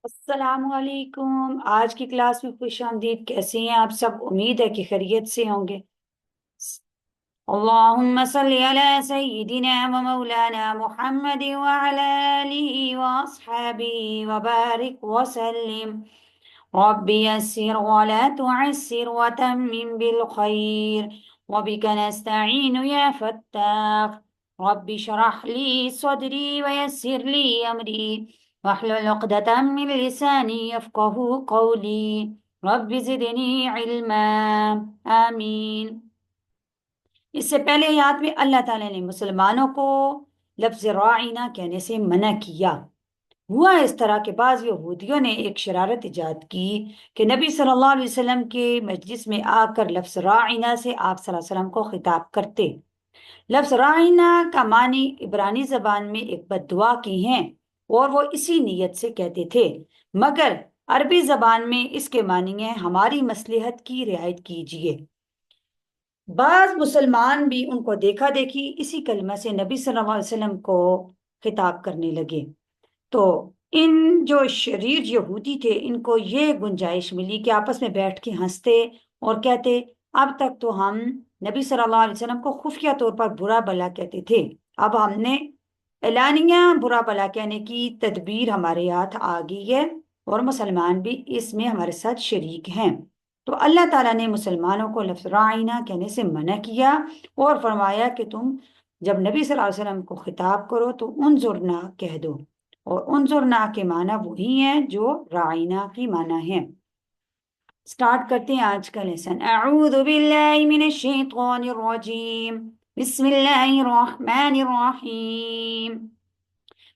السلام علیکم، آج کی کلاس میں خوش آمدید۔ کیسے ہیں آپ سب؟ امید ہے کہ خیریت سے ہوں گے۔ اللهم صل على سيدنا ومولانا محمد وعلى آله وأصحابه وبارك وسلم. رب يسر ولا تعسر وتمم بالخير، وبك نستعين يا فتاح. رب اشرح لي صدري ويسر لي أمري واحلل عقدة من لساني يفقه قولي. رب زدني علما. آمین۔ اس سے پہلے آیات میں اللہ تعالیٰ نے مسلمانوں کو لفظ راعینہ کہنے سے منع کیا۔ ہوا اس طرح کہ بعض یہودیوں نے ایک شرارت ایجاد کی کہ نبی صلی اللہ علیہ وسلم کے مجلس میں آ کر لفظ راعینہ سے آپ صلی اللہ علیہ وسلم کو خطاب کرتے۔ لفظ راعینہ کا معنی عبرانی زبان میں ایک بد دعا کی ہیں اور وہ اسی نیت سے کہتے تھے، مگر عربی زبان میں اس کے معنی ہے ہماری مصلحت کی رعایت کیجیے۔ بعض مسلمان بھی ان کو دیکھا دیکھی اسی کلمہ سے نبی صلی اللہ علیہ وسلم کو خطاب کرنے لگے۔ تو ان جو شریر یہودی تھے ان کو یہ گنجائش ملی کہ آپس میں بیٹھ کے ہنستے اور کہتے، اب تک تو ہم نبی صلی اللہ علیہ وسلم کو خفیہ طور پر برا بھلا کہتے تھے، اب ہم نے اعلانیہ برا بھلا کہنے کی تدبیر ہمارے ہاتھ آ گئی ہے اور مسلمان بھی اس میں ہمارے ساتھ شریک ہیں۔ تو اللہ تعالیٰ نے مسلمانوں کو لفظ راعینہ کہنے سے منع کیا اور فرمایا کہ تم جب نبی صلی اللہ علیہ وسلم کو خطاب کرو تو انظرنا کہہ دو، اور انظرنا کے معنی وہی ہیں جو راعینہ کی معنی ہیں۔ سٹارٹ کرتے ہیں آج کا لیسن۔ اعوذ باللہ من الشیطان الرجیم، بسم اللہ الرحمن الرحیم۔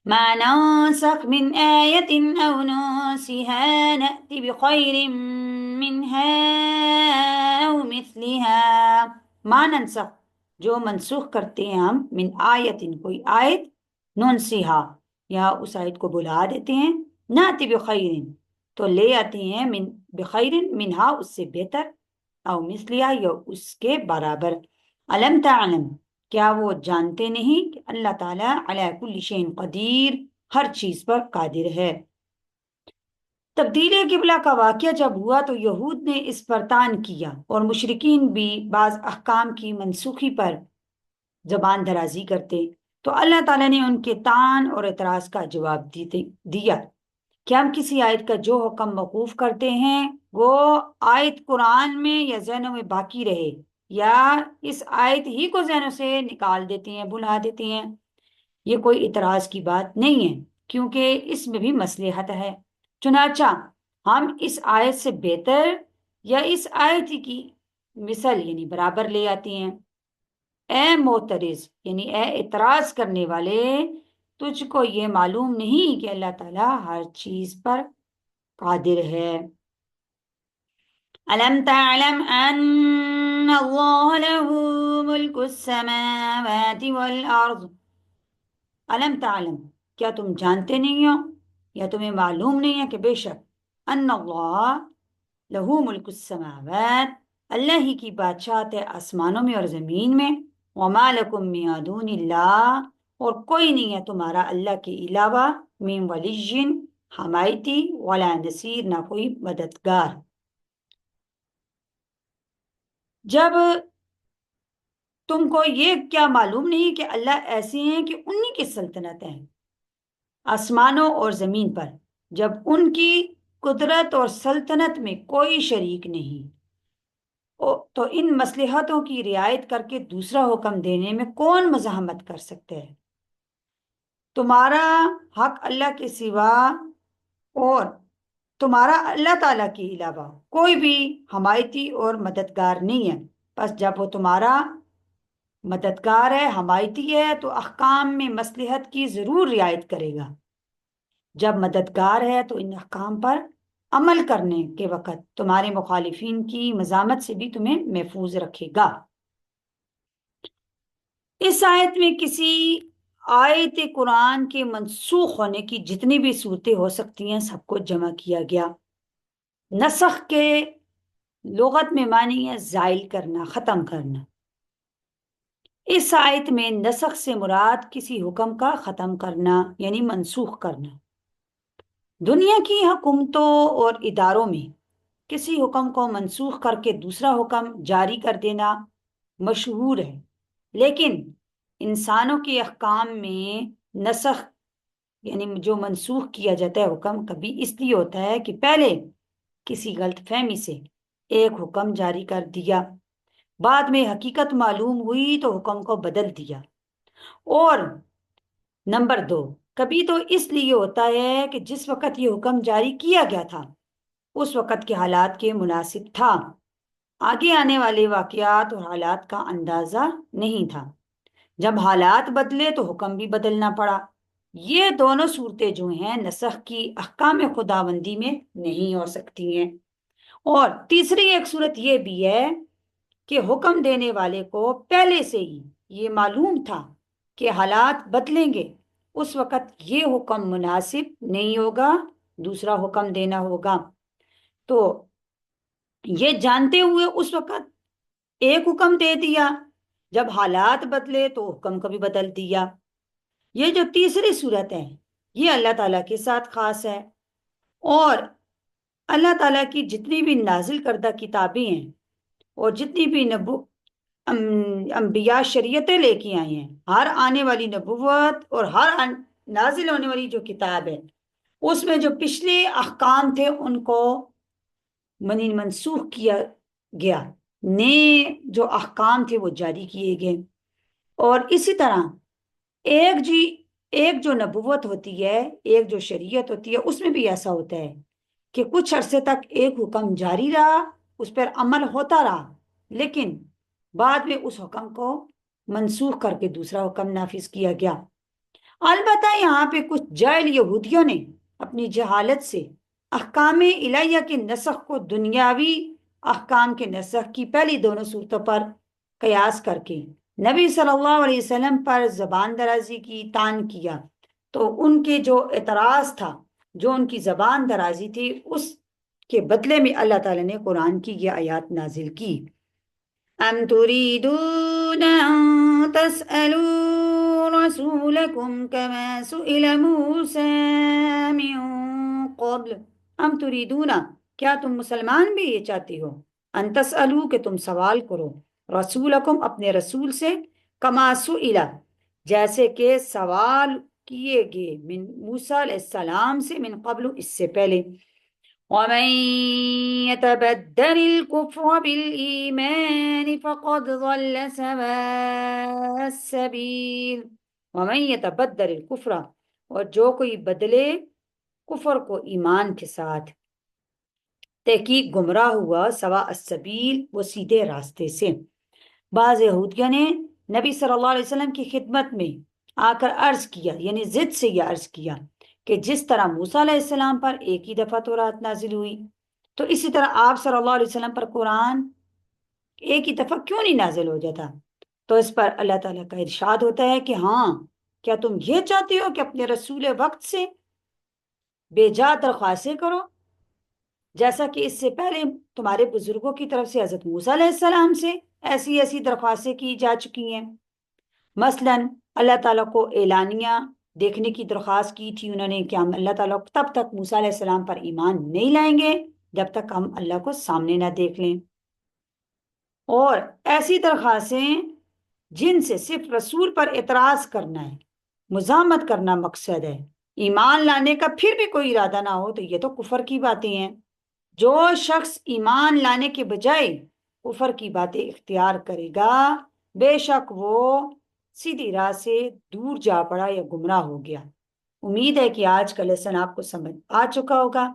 ما ننسخ من آیت او ننسها نأت بخیر منها او مثلها۔ ما ننسخ جو منسوخ کرتے ہیں ہم، من آیت کوئی آیت، ننسیہا یا اس آیت کو بلا دیتے ہیں، نأتی بخیر تو لے آتے ہیں، من بخیر منہا اس سے بہتر، او مثلیہ یا اس کے برابر۔ علم تعلم کیا وہ جانتے نہیں کہ اللہ تعالیٰ علی کل شیء قدیر ہر چیز پر قادر ہے۔ تبدیل قبلہ کا واقعہ جب ہوا تو یہود نے اس پر طعن کیا اور مشرکین بھی بعض احکام کی منسوخی پر زبان درازی کرتے، تو اللہ تعالیٰ نے ان کے طعن اور اعتراض کا جواب دیا کہ ہم کسی آیت کا جو حکم موقوف کرتے ہیں وہ آیت قرآن میں یا ذہنوں میں باقی رہے، یا اس آیت ہی کو ذہنوں سے نکال دیتے ہیں، بھلا دیتے ہیں، یہ کوئی اعتراض کی بات نہیں ہے کیونکہ اس میں بھی مصلحت ہے۔ چنانچہ ہم اس آیت سے بہتر یا اس آیت کی مثل یعنی برابر لے آتے ہیں۔ اے معترض یعنی اے اعتراض کرنے والے، تجھ کو یہ معلوم نہیں کہ اللہ تعالیٰ ہر چیز پر قادر ہے۔ أَلَمْ تَعْلَمْ أَنَّ اللَّهَ لَهُ مُلْكُ السَّمَاوَاتِ وَالْأَرْضِ۔ علم تعلم کیا تم جانتے نہیں ہو یا تمہیں معلوم نہیں ہے کہ بے شک ان اللہ لہو ملک السماوات، اللہ ہی کی بادشاہت ہے آسمانوں میں اور زمین میں، وما لکم من دون اللہ اور کوئی نہیں ہے تمہارا اللہ کے علاوہ، من ولی حمایتی ولا نصیر نہ کوئی مددگار۔ جب تم کو یہ کیا معلوم نہیں کہ اللہ ایسے ہیں کہ انہی کی سلطنت ہے آسمانوں اور زمین پر، جب ان کی قدرت اور سلطنت میں کوئی شریک نہیں، تو ان مصلحتوں کی رعایت کر کے دوسرا حکم دینے میں کون مزاحمت کر سکتے ہے؟ تمہارا حق اللہ کے سوا اور تمہارا اللہ تعالیٰ کے علاوہ کوئی بھی حمایتی اور مددگار نہیں ہے، بس جب وہ تمہارا مددگار ہے، حمایتی ہے، تو احکام میں مصلحت کی ضرور رعایت کرے گا، جب مددگار ہے تو ان احکام پر عمل کرنے کے وقت تمہارے مخالفین کی مزاحمت سے بھی تمہیں محفوظ رکھے گا۔ اس آیت میں کسی آیت قرآن کے منسوخ ہونے کی جتنی بھی صورتیں ہو سکتی ہیں سب کو جمع کیا گیا۔ نسخ کے لغت میں معنی ہے زائل کرنا، ختم کرنا۔ اس آیت میں نسخ سے مراد کسی حکم کا ختم کرنا یعنی منسوخ کرنا۔ دنیا کی حکومتوں اور اداروں میں کسی حکم کو منسوخ کر کے دوسرا حکم جاری کر دینا مشہور ہے، لیکن انسانوں کے احکام میں نسخ یعنی جو منسوخ کیا جاتا ہے حکم کبھی اس لیے ہوتا ہے کہ پہلے کسی غلط فہمی سے ایک حکم جاری کر دیا، بعد میں حقیقت معلوم ہوئی تو حکم کو بدل دیا، اور نمبر 2، کبھی تو اس لیے ہوتا ہے کہ جس وقت یہ حکم جاری کیا گیا تھا اس وقت کے حالات کے مناسب تھا، آگے آنے والے واقعات اور حالات کا اندازہ نہیں تھا، جب حالات بدلے تو حکم بھی بدلنا پڑا۔ یہ دونوں صورتیں جو ہیں نسخ کی احکام خداوندی میں نہیں ہو سکتی ہیں۔ اور تیسری ایک صورت یہ بھی ہے کہ حکم دینے والے کو پہلے سے ہی یہ معلوم تھا کہ حالات بدلیں گے، اس وقت یہ حکم مناسب نہیں ہوگا، دوسرا حکم دینا ہوگا، تو یہ جانتے ہوئے اس وقت ایک حکم دے دیا، جب حالات بدلے تو حکم کو بھی بدل دیا۔ یہ جو تیسری صورت ہے یہ اللہ تعالیٰ کے ساتھ خاص ہے، اور اللہ تعالیٰ کی جتنی بھی نازل کردہ کتابیں ہیں اور جتنی بھی انبیاء شریعتیں لے کے آئی ہیں، ہر آنے والی نبوت اور ہر نازل ہونے والی جو کتاب ہے اس میں جو پچھلے احکام تھے ان کو منسوخ کیا گیا، نئے جو احکام تھے وہ جاری کیے گئے۔ اور اسی طرح ایک جو نبوت ہوتی ہے، ایک جو شریعت ہوتی ہے، اس میں بھی ایسا ہوتا ہے کہ کچھ عرصے تک ایک حکم جاری رہا، اس پر عمل ہوتا رہا، لیکن بعد میں اس حکم کو منسوخ کر کے دوسرا حکم نافذ کیا گیا۔ البتہ یہاں پہ کچھ جاہل یہودیوں نے اپنی جہالت سے احکام الہیہ کے نسخ کو دنیاوی احکام کے نسخ کی پہلی دونوں صورتوں پر قیاس کر کے نبی صلی اللہ علیہ وسلم پر زبان درازی کی تان کیا، تو ان کے جو اعتراض تھا، جو ان کی زبان درازی تھی، اس کے بدلے میں اللہ تعالیٰ نے قرآن کی یہ آیات نازل کی۔ ام تريدون ان تسألوا رسولكم كما سئل موسى من قبل ام تريدون، کیا تم مسلمان بھی یہ چاہتے ہو، ان تسألوا کہ تم سوال کرو، رسولکم اپنے رسول سے، کما سئل جیسے کہ سوال کیے گئے، من موسیٰ علیہ السلام سے، من قبل اس سے پہلے۔ ومن يتبدل الكفر بالإيمان فقد ضل سواء السبيل۔ ومن يتبدل الكفر، اور جو کوئی بدلے کفر کو ایمان کے ساتھ، تحقیق گمراہ ہوا، سواء السبیل وہ سیدھے راستے سے۔ بعض یہودیوں نے نبی صلی اللہ علیہ وسلم کی خدمت میں آ کر عرض کیا، یعنی ضد سے یہ عرض کیا کہ جس طرح موسیٰ علیہ السلام پر ایک ہی دفعہ تورات نازل ہوئی، تو اسی طرح آپ صلی اللہ علیہ وسلم پر قرآن ایک ہی دفعہ کیوں نہیں نازل ہو جاتا؟ تو اس پر اللہ تعالیٰ کا ارشاد ہوتا ہے کہ ہاں، کیا تم یہ چاہتے ہو کہ اپنے رسول وقت سے بے جا درخواستیں کرو، جیسا کہ اس سے پہلے تمہارے بزرگوں کی طرف سے حضرت موسیٰ علیہ السلام سے ایسی ایسی درخواستیں کی جا چکی ہیں۔ مثلاً اللہ تعالیٰ کو اعلانیہ دیکھنے کی درخواست کی تھی انہوں نے کہ ہم اللہ تعالیٰ کو تب تک موسیٰ علیہ السلام پر ایمان نہیں لائیں گے جب تک ہم اللہ کو سامنے نہ دیکھ لیں، اور ایسی درخواستیں جن سے صرف رسول پر اعتراض کرنا ہے، مزاحمت کرنا مقصد ہے، ایمان لانے کا پھر بھی کوئی ارادہ نہ ہو، تو یہ تو کفر کی باتیں ہیں۔ جو شخص ایمان لانے کے بجائے کفر کی باتیں اختیار کرے گا، بے شک وہ سیدھی راہ سے دور جا پڑا یا گمراہ ہو گیا۔ امید ہے کہ آج کا لیسن آپ کو سمجھ آ چکا ہوگا۔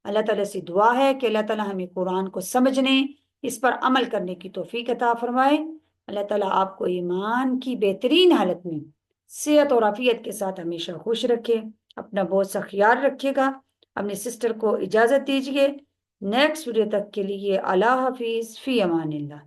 اللہ تعالیٰ سے دعا ہے کہ اللہ تعالیٰ ہمیں قرآن کو سمجھنے، اس پر عمل کرنے کی توفیق عطا فرمائے۔ اللہ تعالیٰ آپ کو ایمان کی بہترین حالت میں صحت اور عافیت کے ساتھ ہمیشہ خوش رکھے۔ اپنا بہت سا خیال رکھے گا۔ اپنے سسٹر کو اجازت دیجیے۔ نیکسٹ ویڈیو تک کے لیے اللہ حافظ، فی امان اللہ۔